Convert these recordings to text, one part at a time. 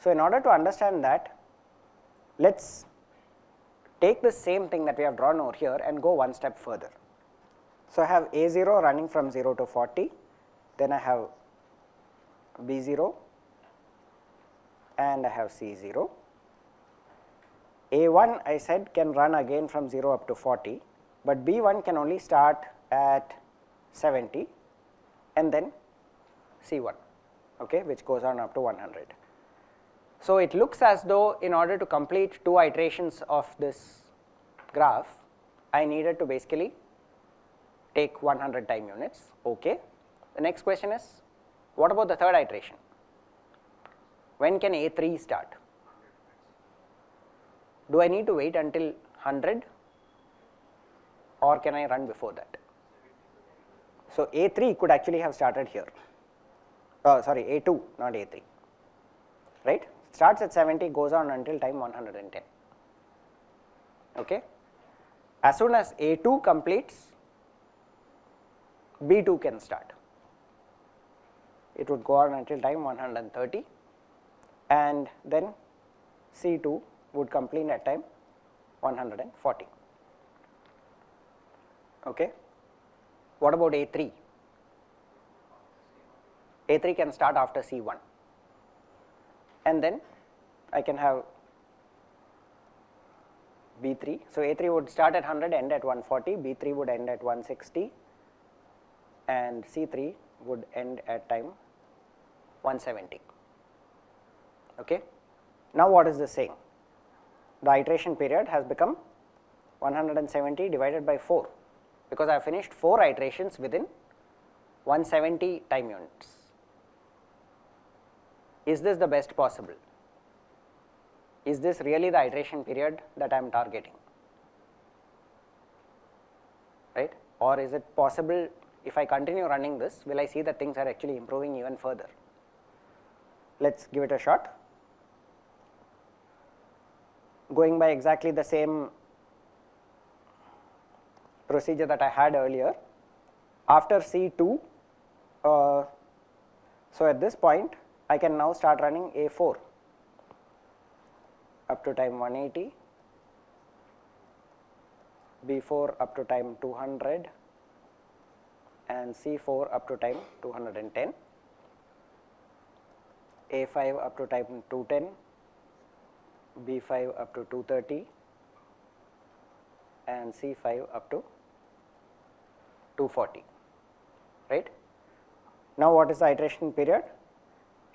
So in order to understand that, let's take the same thing that we have drawn over here and go one step further. So I have A0 running from 0 to 40, then I have B0 and I have C0. A1 I said can run again from 0 up to 40, but B1 can only start at 70 and then C1, okay, which goes on up to 100. So it looks as though in order to complete 2 iterations of this graph, I needed to basically take 100 time units, okay. The next question is, what about the third iteration? When can A3 start? Do I need to wait until 100 or can I run before that? So A3 could actually have started here, sorry, A2 not A3, right. Starts at 70, goes on until time 110, okay. As soon as A2 completes, B2 can start. It would go on until time 130 and then C2 would complete at time 140, okay. What about A3? A3 can start after C1 and then I can have B3. So A3 would start at 100, end at 140, B3 would end at 160 and C3 would end at time 170, okay. Now what is this saying? The iteration period has become 170 divided by 4 because I have finished 4 iterations within 170 time units. Is this the best possible? Is this really the iteration period that I am targeting, right? Or is it possible if I continue running this, will I see that things are actually improving even further? Let us give it a shot. Going by exactly the same procedure that I had earlier, after C2, so at this point I can now start running A4 up to time 180, B4 up to time 200 and C4 up to time 210, A5 up to time 210, B5 up to 230 and C5 up to 240, right. Now what is the iteration period?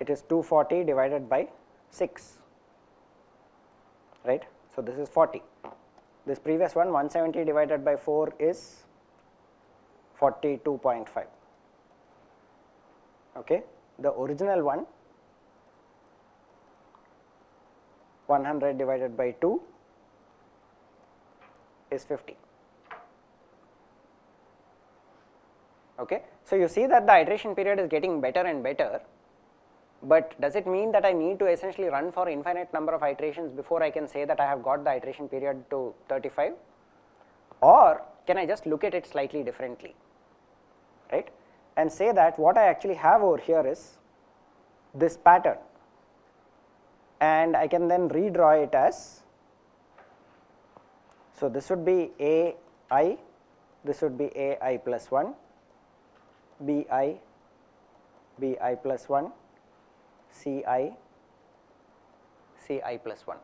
It is 240 divided by 6, right. So this is 40. This previous one 170 divided by 4 is 42.5, okay. The original one 100 divided by 2 is 50, okay. So you see that the iteration period is getting better and better, but does it mean that I need to essentially run for infinite number of iterations before I can say that I have got the iteration period to 35, or can I just look at it slightly differently, right, and say that what I actually have over here is this pattern and I can then redraw it as, so this would be AI, this would be AI plus 1, BI, BI plus 1, CI, CI plus 1,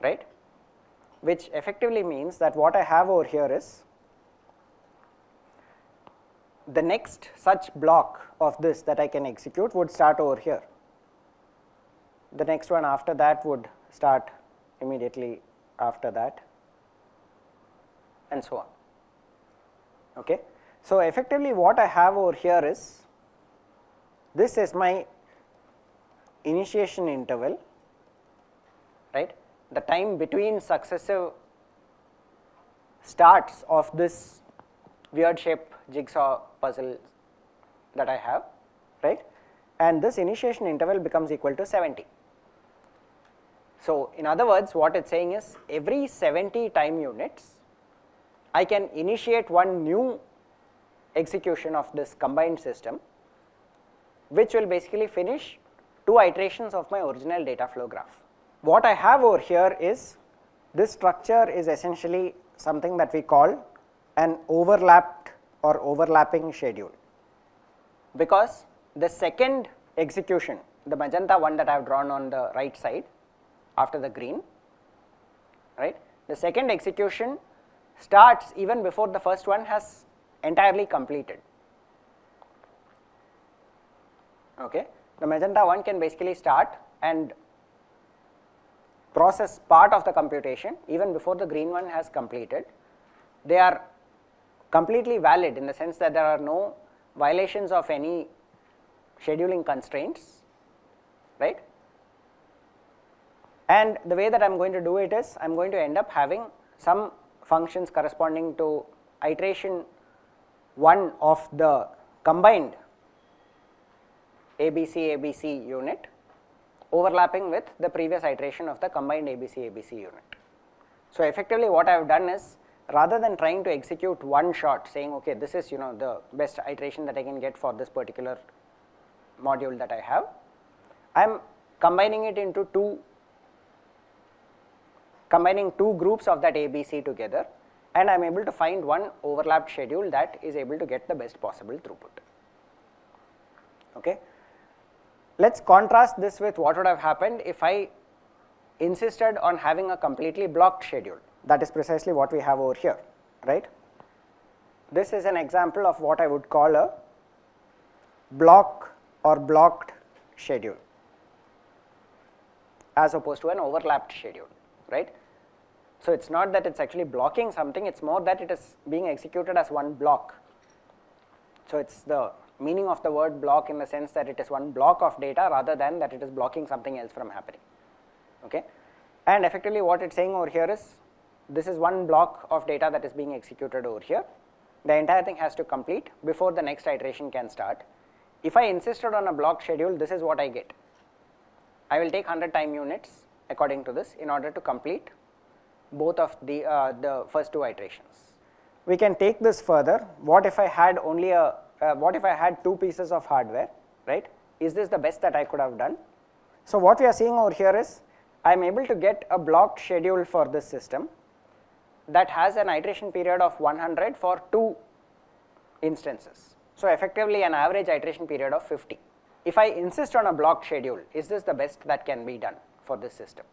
right, which effectively means that what I have over here is the next such block of this that I can execute would start over here. The next one after that would start immediately after that and so on, okay. So effectively what I have over here is, this is my initiation interval, right, the time between successive starts of this weird shape jigsaw puzzle that I have, right, and this initiation interval becomes equal to 70. So in other words, what it's saying is every 70 time units I can initiate one new execution of this combined system which will basically finish 2 iterations of my original data flow graph. What I have over here is, this structure is essentially something that we call an overlapped or overlapping schedule, because the second execution, the magenta one that I have drawn on the right side after the green, right, the second execution starts even before the first one has entirely completed. Okay. The magenta one can basically start and process part of the computation even before the green one has completed. They are completely valid in the sense that there are no violations of any scheduling constraints, right. And the way that I am going to do it is, I am going to end up having some functions corresponding to iteration 1 of the combined ABC unit overlapping with the previous iteration of the combined ABC unit. So effectively what I have done is, rather than trying to execute one shot saying, okay, this is the best iteration that I can get for this particular module that I have, I am combining it into combining two groups of that ABC together, and I am able to find one overlapped schedule that is able to get the best possible throughput. Okay. Let us contrast this with what would have happened if I insisted on having a completely blocked schedule. That is precisely what we have over here, right. This is an example of what I would call a block or blocked schedule as opposed to an overlapped schedule, right. So it is not that it is actually blocking something, it is more that it is being executed as one block. So it is the meaning of the word block in the sense that it is one block of data rather than that it is blocking something else from happening. Okay. And effectively what it is saying over here is, this is one block of data that is being executed over here. The entire thing has to complete before the next iteration can start. If I insisted on a block schedule, this is what I get. I will take 100 time units according to this in order to complete both of the first 2 iterations. We can take this further. What if I had only what if I had 2 pieces of hardware, right? Is this the best that I could have done? So what we are seeing over here is, I am able to get a blocked schedule for this system that has an iteration period of 100 for 2 instances. So effectively an average iteration period of 50. If I insist on a blocked schedule, is this the best that can be done for this system?